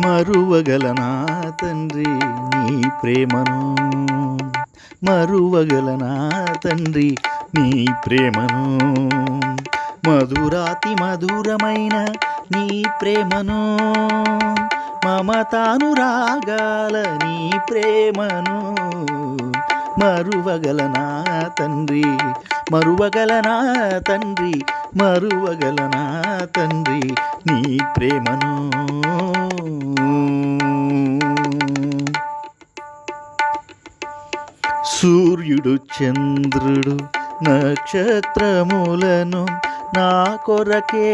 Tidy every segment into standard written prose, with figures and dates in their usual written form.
మరువగలనా తండ్రి నీ ప్రేమను, మరువగలనా తండ్రి నీ ప్రేమను, మధురాతి మధురమైన నీ ప్రేమను, మమతానురాగాల నీ ప్రేమను, మరువగలనా తండ్రి, మరువగలనా తండ్రి, మరువగలనా తండ్రి నీ ప్రేమను. సూర్యుడు చంద్రుడు నక్షత్రములను నా కొరకే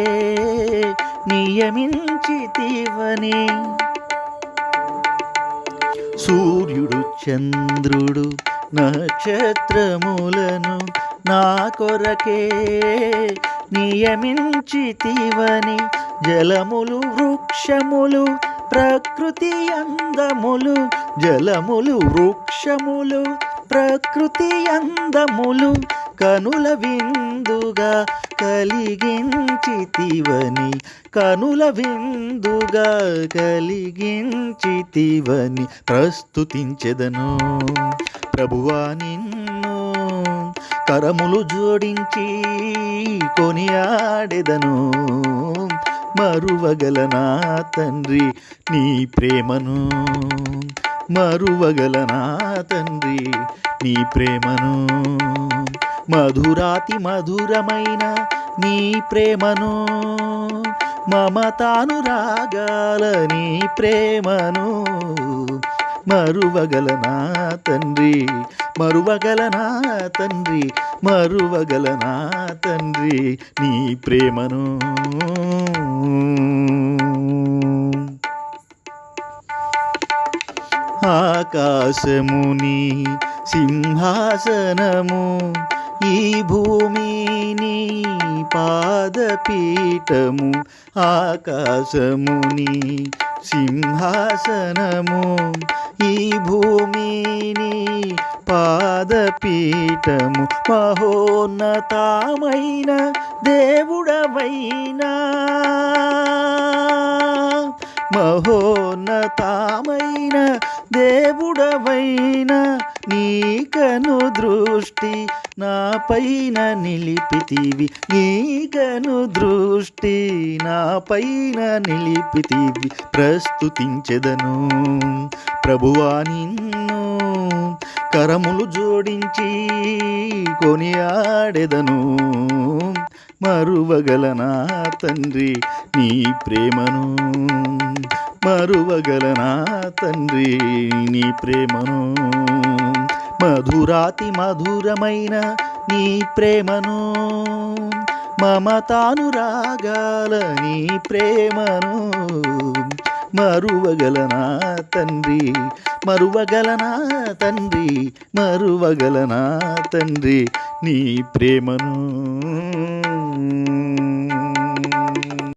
నియమించితివని, సూర్యుడు చంద్రుడు నక్షత్రములను నా కొరకే నియమించితివని, జలములు వృక్షములు ప్రకృతి అందములు, జలములు వృక్షములు ప్రకృతి అందములు కనుల విందుగా కలిగించితివని, కనుల విందుగా కలిగించితివని ప్రస్తుతించెదను ప్రభువా నిన్ను, కరములు జోడించి కొనియాడెదను. మరువగలనా తండ్రి నీ ప్రేమను, మరువగలనా తండ్రి నీ ప్రేమను, మధురాతి మధురమైన నీ ప్రేమను, మమతానురాగాల నీ ప్రేమను, మరువగలనా తండ్రి, మరువగలనా తండ్రి, మరువగలనా తండ్రి నీ ప్రేమను. ఆకాశముని సింహాసనము, ఈ భూమిని పాదపీఠము, ఆకాశముని సింహాసనము, ఈ భూమిని పాదపీఠము, మహోన్నతమైన దేవుడవైనా, మహోన్నతమైన దేవుడవైనా నీ కను దృష్టి నా పైన నిలిపితివి, నీ కను దృష్టి నా పైన నిలిపితివి ప్రస్తుతించెదను ప్రభువా నిన్ను, కరములు జోడించి కొనియాడెదను. మరువగలనా తండ్రి నీ ప్రేమను, మరువగలనా తండ్రి నీ ప్రేమను, మధురాతి మధురమైన నీ ప్రేమను, మమతానురాగాల నీ ప్రేమను, మరువగలనా తండ్రి, మరువగలనా తండ్రి, మరువగలనా తండ్రి నీ ప్రేమను.